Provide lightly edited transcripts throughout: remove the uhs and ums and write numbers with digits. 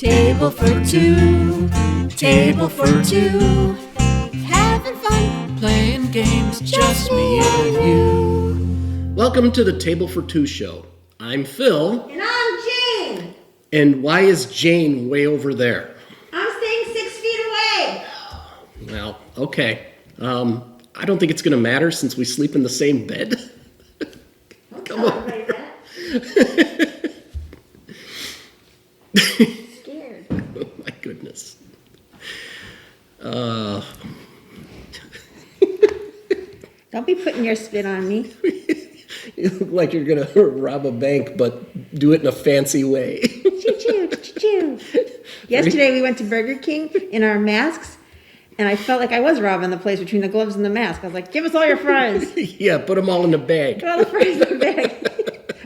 Table for two, table for two. Having fun, playing games, just me and you. Welcome to the Table for Two show. I'm Phil. And I'm Jane. And why is Jane way over there? I'm staying 6 feet away. Well, okay. I don't think it's going to matter since we sleep in the same bed. Come on. Like that. Scared. Oh my goodness. Don't be putting your spit on me. You look like you're going to rob a bank, but do it in a fancy way. Choo-choo, choo-choo. Yesterday we went to Burger King in our masks, and I felt like I was robbing the place between the gloves and the mask. I was like, give us all your fries. Yeah, put them all in the bag. Put all the fries in the bag.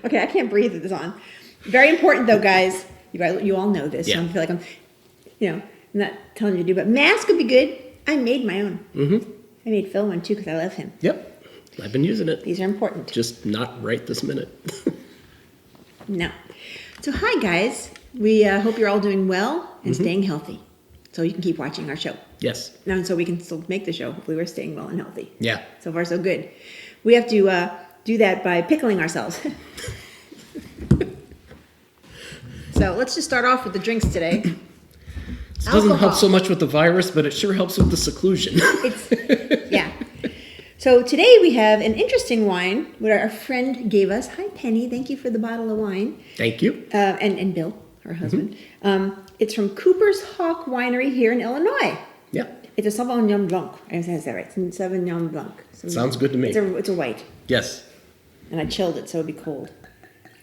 Okay, I can't breathe with this on. Very important though, guys. You all know this. Yeah. So I feel like I'm not telling you to do, but mask would be good. I made my own. Mm-hmm. I made Phil one too because I love him. Yep. I've been using it. These are important. Just not right this minute. No. So hi guys. We hope you're all doing well and staying healthy. So you can keep watching our show. Yes. Now, so we can still make the show. Hopefully we're staying well and healthy. Yeah. So far so good. We have to do that by pickling ourselves. So let's just start off with the drinks today. This doesn't help so much with the virus, but it sure helps with the seclusion. Yeah. So today we have an interesting wine that our friend gave us. Hi, Penny. Thank you for the bottle of wine. Thank you. And Bill, her husband. It's from Cooper's Hawk Winery here in Illinois. Yep. It's a Sauvignon Blanc. I said that right. It's a Sauvignon Blanc. Sounds good to me. It's a white. Yes. And I chilled it so it'd be cold.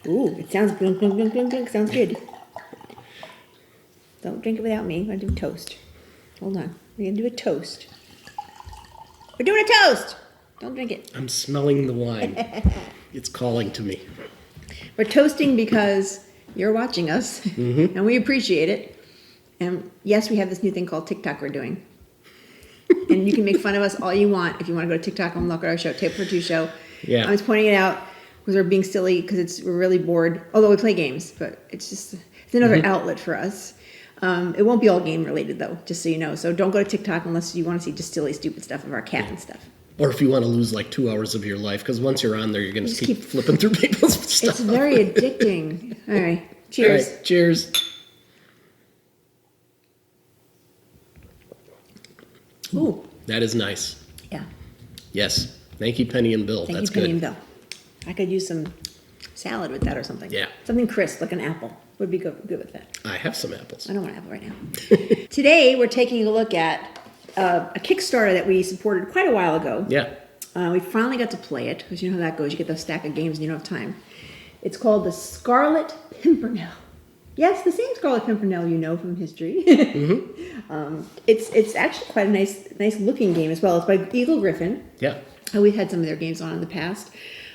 Ooh, it sounds blunk, blunk, blunk, blunk, blunk. Sounds good. Don't drink it without me. I'm going to do a toast. Hold on. We're going to do a toast. We're doing a toast! Don't drink it. I'm smelling the wine. It's calling to me. We're toasting because you're watching us, and we appreciate it. And yes, we have this new thing called TikTok we're doing. And you can make fun of us all you want if you want to go to TikTok and look at our show, Table for Two Show. Yeah. I was pointing it out because we're being silly because we're really bored. Although we play games, but it's another outlet for us. It won't be all game related though, just so you know. So don't go to TikTok unless you want to see just silly, stupid stuff of our cat and stuff. Or if you want to lose like 2 hours of your life, because once you're on there, you're going to keep flipping through people's stuff. It's very addicting. All right. Cheers. All right, cheers. Ooh. That is nice. Yeah. Yes. Thank you, Penny and Bill. Thank That's you, Penny good. and Bill. I could use some salad with that or something. Yeah. Something crisp, like an apple, would be good with that. I have some apples. I don't want an apple right now. Today, we're taking a look at a Kickstarter that we supported quite a while ago. Yeah. We finally got to play it, because you know how that goes. You get those stack of games and you don't have time. It's called the Scarlet Pimpernel. Yes, the same Scarlet Pimpernel you know from history. It's actually quite a nice looking game as well. It's by Eagle Griffin. Yeah. We've had some of their games on in the past.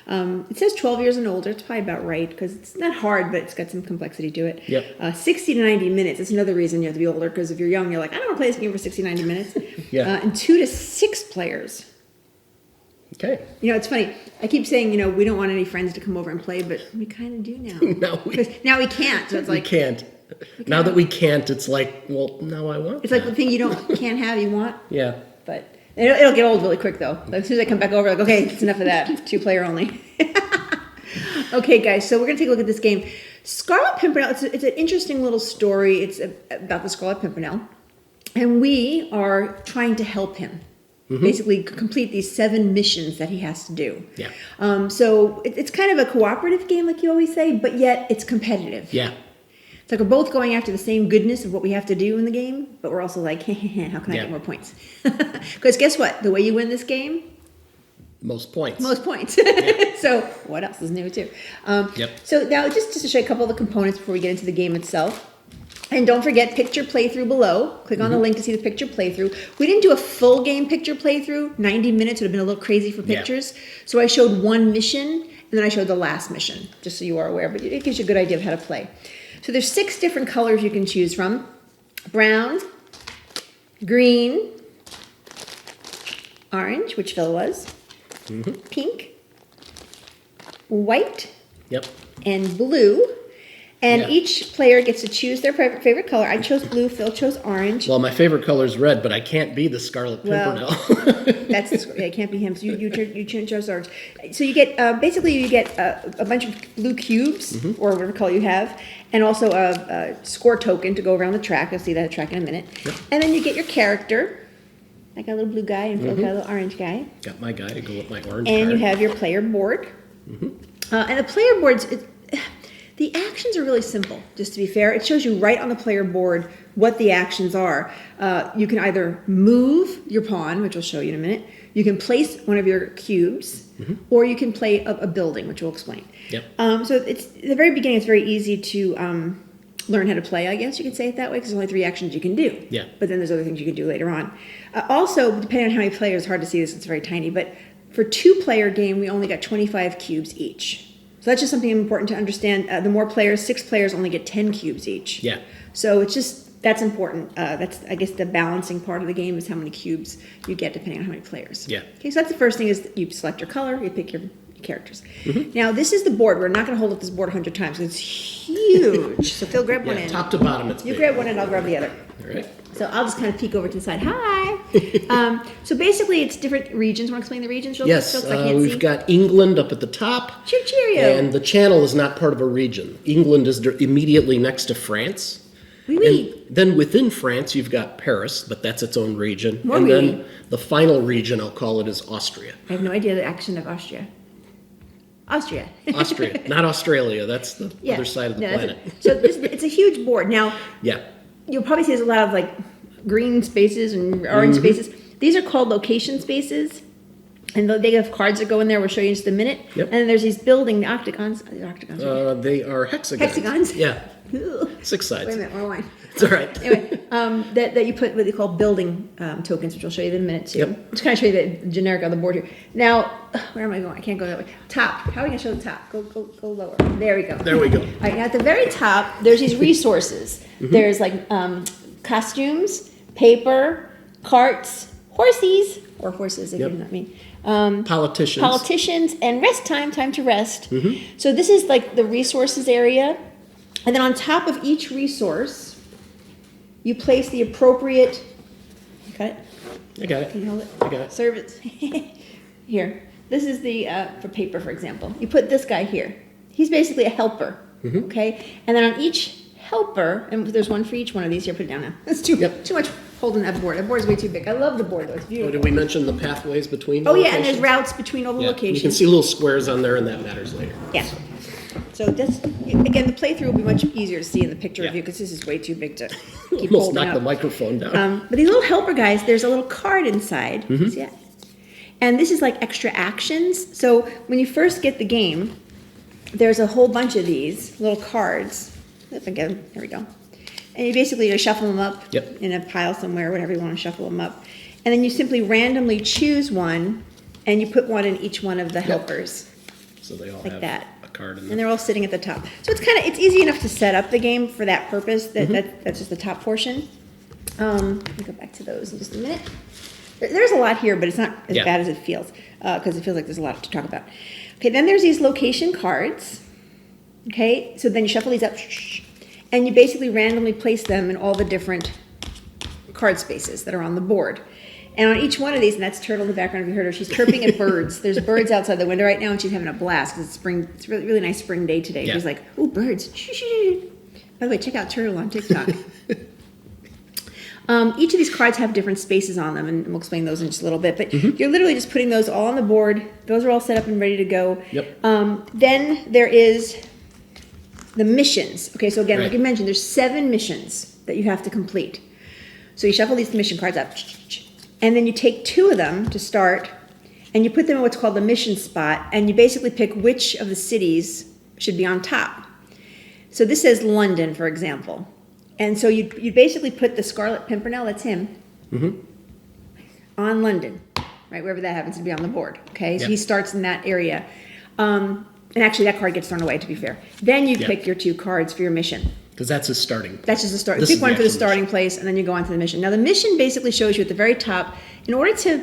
It says 12 years and older. It's probably about right because it's not hard, but it's got some complexity to it. Yep. 60 to 90 minutes. That's another reason you have to be older because if you're young, you're like, I don't want to play this game for 60, 90 minutes. Yeah. And 2 to 6 players. Okay. You know, it's funny. I keep saying, we don't want any friends to come over and play, but we kind of do now. Now we can't. So it's like we can't. Now that we can't, it's like, well, no, I want. It's like the thing you can't have, you want. Yeah. But it'll get old really quick, though. As soon as I come back over, like, okay, it's enough of that. 2-player only. Okay, guys, so we're going to take a look at this game. Scarlet Pimpernel, it's an interesting little story. It's about the Scarlet Pimpernel. And we are trying to help him. Basically complete these 7 missions that he has to do. Yeah. So it's kind of a cooperative game, like you always say, but yet it's competitive. Yeah. It's like we're both going after the same goodness of what we have to do in the game, but we're also like, how can I get more points? Because guess what? The way you win this game? Most points. Most points. Yeah. So what else is new too? Yep. So now just to show you a couple of the components before we get into the game itself. And don't forget picture playthrough below. Click on the link to see the picture playthrough. We didn't do a full game picture playthrough. 90 minutes would have been a little crazy for pictures. Yeah. So I showed one mission, and then I showed the last mission, just so you are aware. But it gives you a good idea of how to play. So there's 6 different colors you can choose from. Brown, green, orange, which Phil was, pink, white, Yep. and blue. And Yeah. each player gets to choose their favorite color. I chose blue, Phil chose orange. Well, my favorite color is red, but I can't be the Scarlet Well, Pimpernel. it can't be him. So you chose orange. So you get basically you get a bunch of blue cubes or whatever color you have, and also a score token to go around the track. You'll see that track in a minute. Yep. And then you get your character. I got a little blue guy and Phil got a little orange guy. Got my guy to go with my orange And card. you have your player board. And the player boards, the actions are really simple, just to be fair. It shows you right on the player board what the actions are. You can either move your pawn, which I'll show you in a minute. You can place one of your cubes, or you can play a building, which we'll explain. Yep. So it's at the very beginning, it's very easy to learn how to play, I guess you could say it that way, because there's only 3 actions you can do. Yeah. But then there's other things you can do later on. Also, depending on how many players, it's hard to see this, it's very tiny, but for 2-player game, we only got 25 cubes each. So that's just something important to understand. The more players, 6 players only get 10 cubes each. Yeah. So it's just, that's important. That's, I guess, the balancing part of the game is how many cubes you get depending on how many players. Yeah. Okay, so that's the first thing is you select your color, you pick your characters. Now, this is the board. We're not going to hold up this board 100 times because it's huge. So Phil, grab one Yeah, in. top to bottom, it's You big. grab one and I'll grab the other. All right. So I'll just kind of peek over to the side. Hi. So basically, it's different regions. Want to explain the regions real Yes, quick? Phil, 'cause I can't we've see. got England up at the top. Cheerio. And the channel is not part of a region. England is immediately next to France. Oui, oui. And then within France, you've got Paris, but that's its own region. More and oui, then oui. the final region, I'll call it, is Austria. I have no idea the accent of Austria. Austria. Austria, not Australia. That's the other side of the No, that's planet. it. So it's a huge board. Now, Yeah. you'll probably see there's a lot of like green spaces and orange spaces. These are called location spaces. And they have cards that go in there. We'll show you in just a minute. Yep. And then there's these building octagons. Right? They are hexagons. Hexagons? Yeah. Ugh. 6 sides. Wait a minute, wrong line. It's all right. Anyway, that you put what they call building tokens, which I'll show you in a minute too. Yep. Just kind of show you the generic on the board here. Now, where am I going? I can't go that way. Top. How are we going to show the top? Go lower. There we go. There we go. All right, now at the very top, there's these resources. There's like costumes, paper, carts, horses, or horses if Yep. you know what I mean. Politicians. And rest time to rest. So this is like the resources area. And then on top of each resource, you place the appropriate, you got it? I got it. Can you hold it? I got it. Serve it. Here. This is the, for paper, for example. You put this guy here. He's basically a helper, okay? And then on each helper, and there's one for each one of these. Here, put it down now. That's too much holding that board. That board is way too big. I love the board, though. It's Oh, beautiful. did we mention the pathways between the Oh, yeah, and there's locations? routes between all the Yeah, locations. you can see little squares on there, and that matters later. Yeah. So that's, again, the playthrough will be much easier to see in the picture Yeah. review because this is way too big to keep Almost holding knocked up. the microphone down. But these little helper guys, there's a little card inside. Mm-hmm. See that? And this is like extra actions. So when you first get the game, there's a whole bunch of these little cards. If I get them, here we go. And you basically just shuffle them up Yep. in a pile somewhere, whatever you want to shuffle them up. And then you simply randomly choose one, and you put one in each one of the helpers. So they all like have that. a card in And there. they're all sitting at the top. So it's easy enough to set up the game for that purpose. That's just the top portion. Let me go back to those in just a minute. There's a lot here, but it's not as Yeah. bad as it feels because it feels like there's a lot to talk about. Okay, then there's these location cards. Okay, so then you shuffle these up, and you basically randomly place them in all the different card spaces that are on the board. And on each one of these, and that's Turtle in the background, if you heard her, she's chirping at birds. There's birds outside the window right now, and she's having a blast because it's spring. It's a really, really nice spring day today. Yeah. She's like, "Ooh, birds!" By the way, check out Turtle on TikTok. Each of these cards have different spaces on them, and we'll explain those in just a little bit. But you're literally just putting those all on the board. Those are all set up and ready to go. Yep. Then there is the missions. Okay, so again, like Right. you mentioned, there's 7 missions that you have to complete. So you shuffle these mission cards up, and then you take 2 of them to start, and you put them in what's called the mission spot, and you basically pick which of the cities should be on top. So this says London, for example. And so you basically put the Scarlet Pimpernel, that's him, on London, right, wherever that happens to be on the board, okay? So Yep. he starts in that area. And actually, that card gets thrown away, to be fair. Then you Yep. pick your 2 cards for your mission. Because that's his starting. That's just the start. This Pick is one the for the actual starting place, and then you go on to the mission. Now, the mission basically shows you at the very top, in order to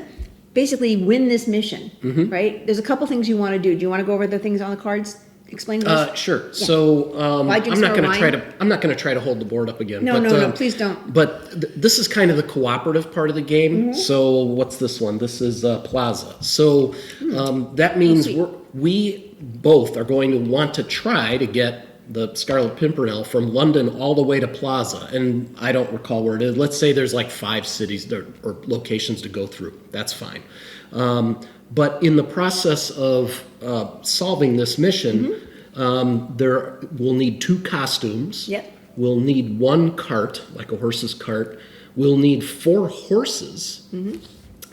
basically win this mission, right? There's a couple things you want to do. Do you want to go over the things on the cards? explain this? Sure. So Why'd you I'm not start going to try lying? to. I'm not going to try to hold the board up again. No, but, no, please don't. But this is kind of the cooperative part of the game. Mm-hmm. So what's this one? This is Plaza. So that means we both are going to want to try to get the Scarlet Pimpernel from London all the way to Plaza. And I don't recall where it is. Let's say there's like 5 cities or locations to go through. That's fine. But in the process of solving this mission, there we'll need 2 costumes. Yep. We'll need 1 cart, like a horse's cart. We'll need 4 horses.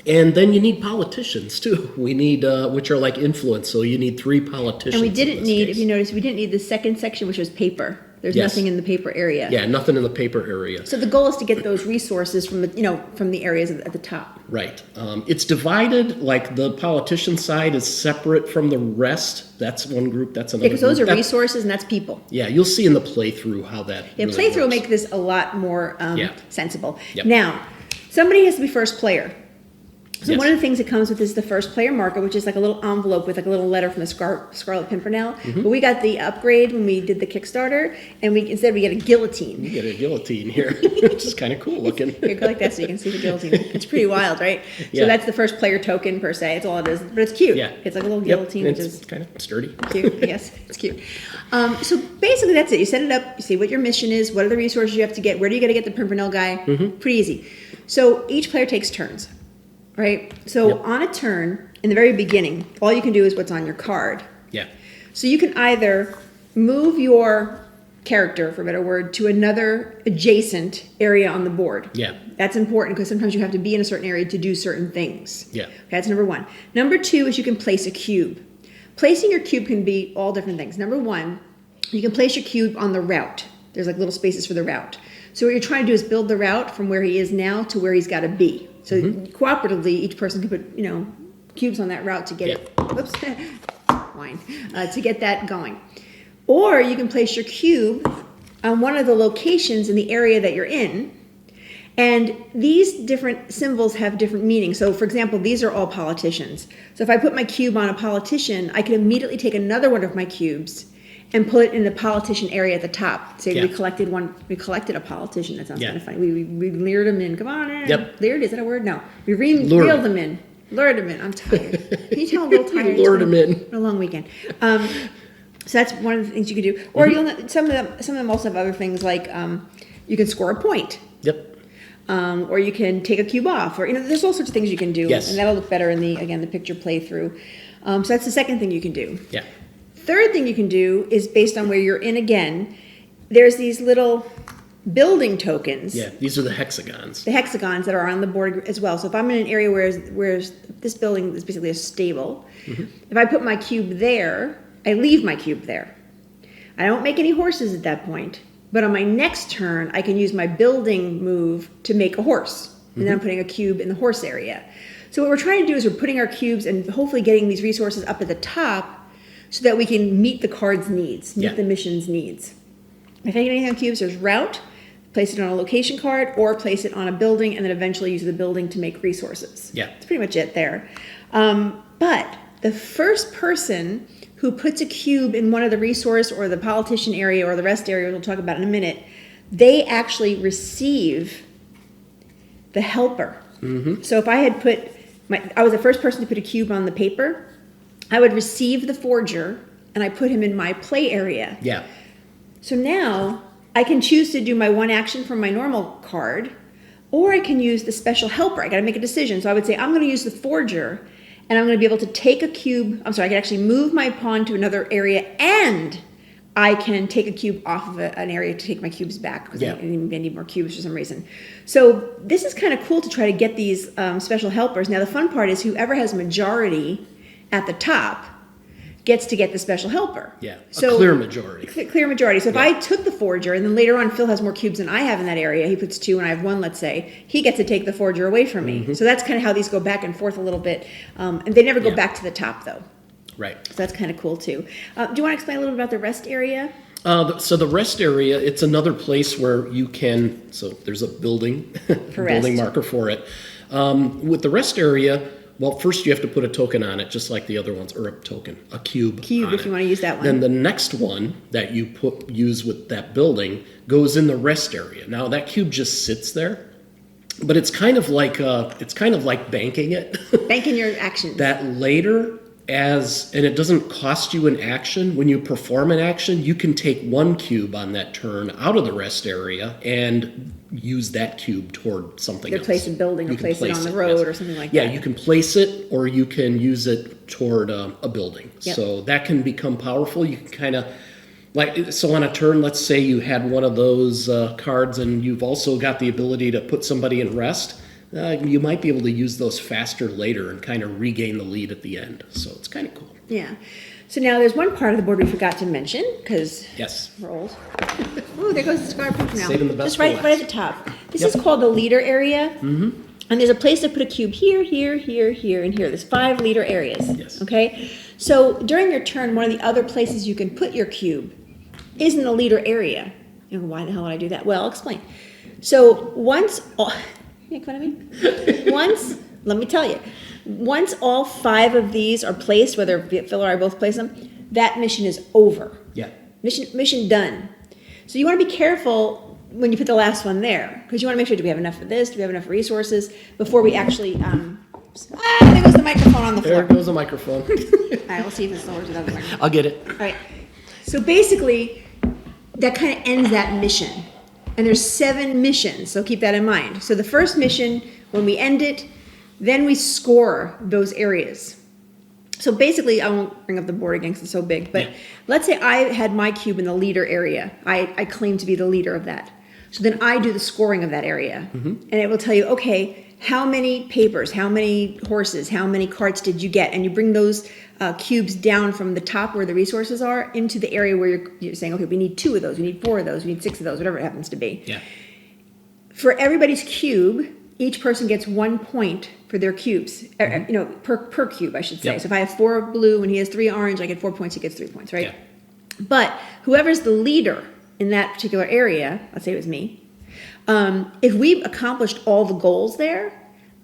And then you need politicians too. We need, which are like influence. So you need 3 politicians. And we didn't need, case. if you notice, we didn't need the second section, which was paper. There's Yes. nothing in the paper area. Yeah, nothing in the paper area. So the goal is to get those resources from the areas at the top. Right. It's divided, like the politician side is separate from the rest. That's one group, that's another Because those are group. resources and that's people. Yeah, you'll see in the playthrough how that Yeah, really playthrough will works. make this a lot more Yeah. sensible. Yep. Now, somebody has to be first player. So Yes. one of the things that comes with is the first player marker, which is like a little envelope with like a little letter from the Scarlet Pimpernel. Mm-hmm. But we got the upgrade when we did the Kickstarter, and instead we get a guillotine. You get a guillotine here, which is kind of cool looking. Here, go like that so you can see the guillotine. It's pretty wild, right? Yeah. So that's the first player token per se. It's all it is, but it's cute. Yeah. It's like a little Yep, guillotine, which it's is kind of sturdy. cute. Yes, it's cute. So basically, that's it. You set it up. You see what your mission is. What are the resources you have to get? Where do you got to get the Pimpernel guy? Pretty easy. So each player takes turns, right? So Yep. on a turn, in the very beginning, all you can do is what's on your card. Yeah. So you can either move your character, for a better word, to another adjacent area on the board. Yeah. That's important because sometimes you have to be in a certain area to do certain things. Yeah. Okay, that's number 1. Number 2 is you can place a cube. Placing your cube can be all different things. Number 1, you can place your cube on the route. There's like little spaces for the route. So what you're trying to do is build the route from where he is now to where he's got to be. So cooperatively, each person can put, cubes on that route to get it. Whoops, wine. To get that going. Or you can place your cube on one of the locations in the area that you're in. And these different symbols have different meanings. So for example, these are all politicians. So if I put my cube on a politician, I can immediately take another one of my cubes and put it in the politician area at the top. Say Yeah. we collected a politician. That sounds Yeah. kind of funny. We lured him in. Come on in. Yep. Lured, is that a word? No. We Lured. reeled them in. Lured them in. I'm tired. Can you tell I'm a little tired? Lured him in. It's been a long weekend. So that's one of the things you can do. Or some of them also have other things like you can score a point. Yep. Or you can take a cube off, or there's all sorts of things you can do, Yes. and that'll look better in the picture playthrough. So that's the second thing you can do. Yeah. Third thing you can do is based on where you're in again. There's these little building tokens, Yeah. These are the hexagons. the hexagons that are on the board as well. So if I'm in an area where this building is basically a stable, if I put my cube there, I leave my cube there. I don't make any horses at that point. But on my next turn, I can use my building move to make a horse. And then I'm putting a cube in the horse area. So what we're trying to do is we're putting our cubes and hopefully getting these resources up at the top so that we can meet the card's needs, meet Yeah. the mission's needs. If I get anything on cubes, there's route, place it on a location card, or place it on a building and then eventually use the building to make resources. Yeah. That's pretty much it there. But the first person who puts a cube in one of the resource or the politician area or the rest area, we'll talk about in a minute, they actually receive the helper. So if I had I was the first person to put a cube on the paper, I would receive the forger and I put him in my play area. Yeah. So now I can choose to do my one action from my normal card, or I can use the special helper. I got to make a decision. So I would say I'm going to use the forger, and I'm going to be able to take a cube. I can actually move my pawn to another area, and I can take a cube off of an area to take my cubes back because Yeah. I need more cubes for some reason. So this is kind of cool to try to get these special helpers. Now the fun part is whoever has majority at the top gets to get the special helper. Yeah. So a clear majority. Clear majority. So if Yeah. I took the forger and then later on Phil has more cubes than I have in that area, he puts 2 and I have 1, let's say, he gets to take the forger away from me. So that's kind of how these go back and forth a little bit. And they never go Yeah. back to the top though. Right. So that's kind of cool too. Do you want to explain a little bit about the rest area? So the rest area, it's another place where you can, so there's a building, For building rest. marker for it. With the rest area, well, first you have to put a token on it, just like the other ones, or a token, a cube. Cube, if you want to use that one. Then the next one that you use with that building goes in the rest area. Now that cube just sits there, but it's kind of like banking it. Banking your actions. That later, and it doesn't cost you an action. When you perform an action, you can take one cube on that turn out of the rest area and use that cube toward something else. Place a building or place it on the road or something like that. Yeah, you can place it or you can use it toward a building. Yep. So that can become powerful. You can kind of, so on a turn, let's say you had one of those cards and you've also got the ability to put somebody in rest. You might be able to use those faster later and kind of regain the lead at the end. So it's kind of cool. Yeah. So now there's one part of the board we forgot to mention because Yes. we're old. Oh, there goes the Scarlet Pimpernel. Saving the best Just for right last. at the top. This is called the leader area. Mm-hmm. And there's a place to put a cube here, here, here, here, and here. There's 5 leader areas. Yes. Okay? So during your turn, one of the other places you can put your cube is in the leader area. You know, why the hell would I do that? Well, I'll explain. So once... You make fun of me? Let me tell you. Once all 5 of these are placed, whether Phil or I both place them, that mission is over. Yeah. Mission done. So you want to be careful when you put the last one there, because you want to make sure, do we have enough of this? Do we have enough resources before we actually... there goes the microphone on the floor. There goes a microphone. All right, we'll see if it's still works without the microphone. I'll get it. All right. So basically, that kind of ends that mission. And there's 7 missions, so keep that in mind. So the first mission, when we end it, then we score those areas. So basically, I won't bring up the board again because it's so big, but let's say I had my cube in the leader area. I claim to be the leader of that. So then I do the scoring of that area. And it will tell you, okay, how many papers, how many horses, how many carts did you get? And you bring those cubes down from the top where the resources are into the area where you're saying, okay, we need 2 of those, we need 4 of those, we need 6 of those, whatever it happens to be. Yeah. For everybody's cube, each person gets 1 point for their cubes, per cube, I should say. Yep. So if I have 4 blue and he has 3 orange, I get 4 points, he gets 3 points, right? Yeah. But whoever's the leader in that particular area, let's say it was me, if we've accomplished all the goals there,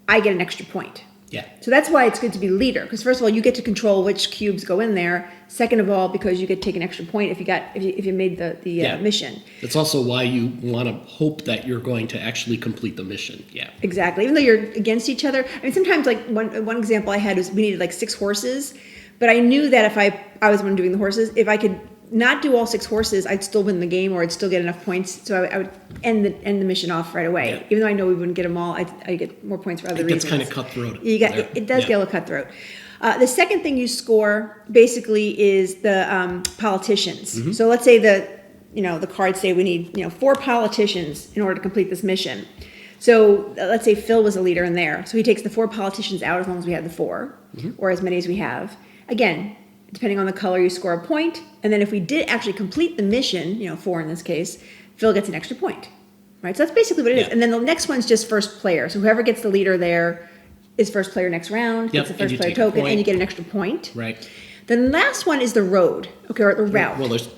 I get an extra point. Yeah. So that's why it's good to be leader, because first of all, you get to control which cubes go in there. Second of all, because you get to take an extra point if you made the mission. It's also why you want to hope that you're going to actually complete the mission. Yeah. Exactly. Even though you're against each other. I mean, sometimes like one example I had was we needed like 6 horses, but I knew that if I was the one doing the horses, if I could not do all 6 horses, I'd still win the game or I'd still get enough points. So I would end the mission off right away. Yeah. Even though I know we wouldn't get them all, I get more points for other reasons. It gets kind of cutthroat. It does get a little cutthroat. The second thing you score basically is the politicians. So let's say the cards say we need 4 politicians in order to complete this mission. So let's say Phil was a leader in there. So he takes the 4 politicians out as long as we have the 4 or as many as we have. Again, depending on the color, you score a point. And then if we did actually complete the mission, 4 in this case, Phil gets an extra point. Right? So that's basically what it is. And then the next one's just first player. So whoever gets the leader there is first player next round, gets the first player token, and you get an extra point. Right. The last one is the road, or the route. Well, there's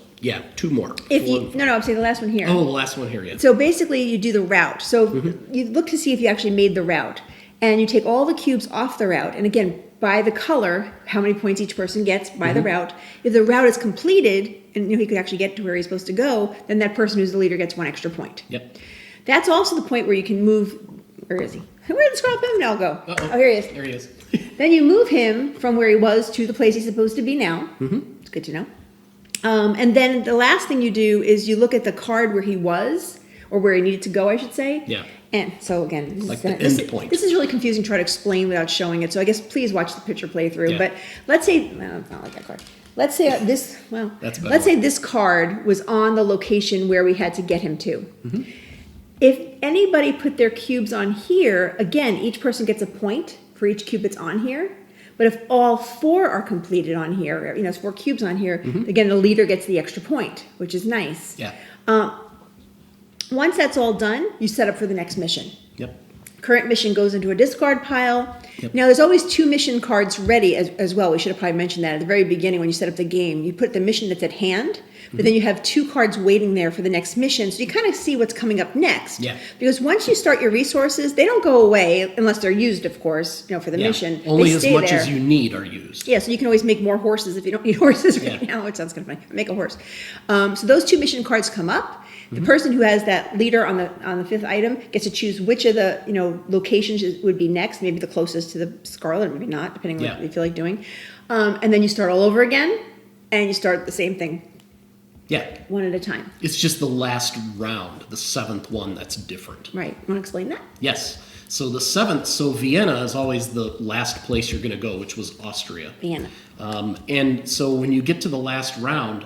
2 more. I'm saying the last one here. Oh, the last one here, yeah. So basically, you do the route. So you look to see if you actually made the route, and you take all the cubes off the route. And again, by the color, how many points each person gets by the route. If the route is completed, and he could actually get to where he's supposed to go, then that person who's the leader gets 1 extra point. Yep. That's also the point where you can move. Where is he? Where did the Scarlet Pimpernel go? Uh-oh. Oh, here he is. There he is. Then you move him from where he was to the place he's supposed to be now. It's good to know. And then the last thing you do is you look at the card where he was, or where he needed to go, I should say. Yeah. And so again, Like the end point. This is really confusing to try to explain without showing it. So I guess please watch the picture playthrough. Yeah. But let's say, it's not like that card. Let's say let's say this card was on the location where we had to get him to. If anybody put their cubes on here, again, each person gets a point for each cube that's on here. But if all 4 are completed on here, it's 4 cubes on here, again, the leader gets the extra point, which is nice. Yeah. Once that's all done, you set up for the next mission. Yep. Current mission goes into a discard pile. Yep. Now, there's always 2 mission cards ready as well. We should have probably mentioned that at the very beginning when you set up the game. You put the mission that's at hand, but then you have 2 cards waiting there for the next mission, so you kind of see what's coming up next. Yeah. Because once you start your resources, they don't go away unless they're used, of course, for the mission. Only they as stay much there. as you need are used. Yeah, so you can always make more horses if you don't need horses right now. It sounds kind of funny. Make a horse. So those 2 mission cards come up. The person who has that leader on the 5th item gets to choose which of the locations would be next. Maybe the closest to the Scarlet, or maybe not, depending on what you feel like doing. And then you start all over again, and you start the same thing. Yeah. One at a time. It's just the last round, the 7th one, that's different. Right. You want to explain that? Yes. So the 7th, so Vienna is always the last place you're going to go, which was Austria. Vienna. And so when you get to the last round,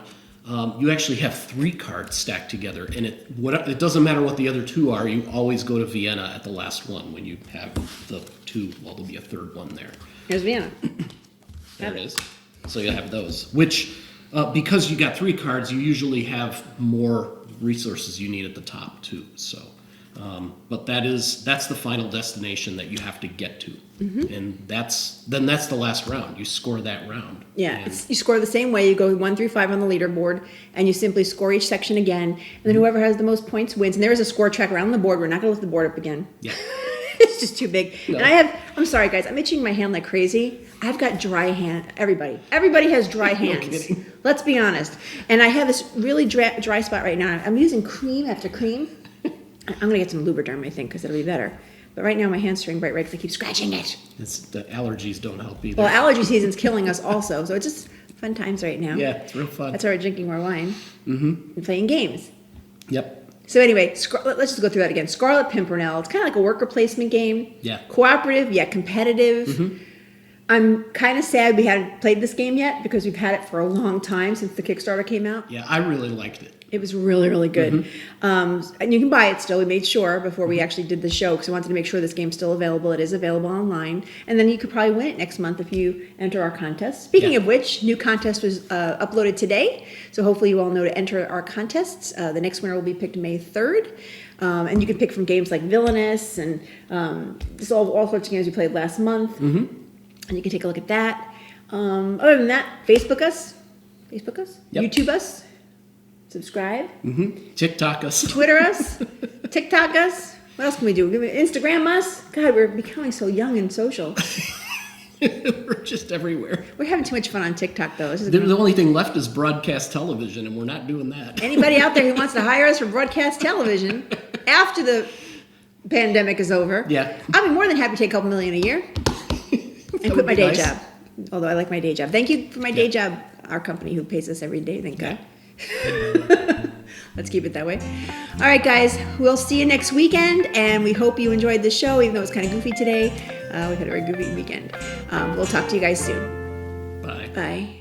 you actually have 3 cards stacked together, and it doesn't matter what the other 2 are. You always go to Vienna at the last one when you have the 2. Well, there'll be a 3rd one there. Here's Vienna. There it is. So you have those, which because you got 3 cards, you usually have more resources you need at the top too. So, but that's the final destination that you have to get to, and that's the last round. You score that round. Yeah, you score the same way. You go 1 through 5 on the leaderboard, and you simply score each section again, and then whoever has the most points wins. And there is a score track around the board. We're not going to lift the board up again. Yeah. It's just too big. No. And I'm sorry guys, I'm itching my hand like crazy. I've got dry hand. Everybody has dry hands. kidding. Let's be honest. And I have this really dry spot right now. I'm using cream after cream. I'm going to get some Lubriderm, I think, because it'll be better. But right now my hand's turning bright red because I keep scratching it. The allergies don't help either. Well, allergy season's killing us also. So it's just fun times right now. Yeah, it's real fun. That's why we're drinking more wine and playing games. Yep. So anyway, let's just go through that again. Scarlet Pimpernel. It's kind of like a worker placement game. Yeah. Cooperative, yet competitive. I'm kind of sad we hadn't played this game yet because we've had it for a long time since the Kickstarter came out. Yeah, I really liked it. It was really, really good. And you can buy it still. We made sure before we actually did the show because we wanted to make sure this game's still available. It is available online. And then you could probably win it next month if you enter our contest. Speaking of which, new contest was uploaded today. So hopefully you all know to enter our contests. The next winner will be picked May 3rd. And you can pick from games like Villainous and just all sorts of games we played last month. And you can take a look at that. Other than that, Facebook us, Yep. YouTube us. Subscribe. TikTok us. Twitter us. TikTok us. What else can we do? Instagram us. God, we're becoming so young and social. We're just everywhere. We're having too much fun on TikTok, though. The only thing left is broadcast television, and we're not doing that. Anybody out there who wants to hire us for broadcast television after the pandemic is over, Yeah. I'd be more than happy to take a couple million a year and quit my day nice. job. Although I like my day job. Thank you for my day job, our company who pays us every day, thank God. Let's keep it that way. All right, guys, we'll see you next weekend, and we hope you enjoyed the show, even though it's kind of goofy today. We had a very goofy weekend. We'll talk to you guys soon. Bye. Bye.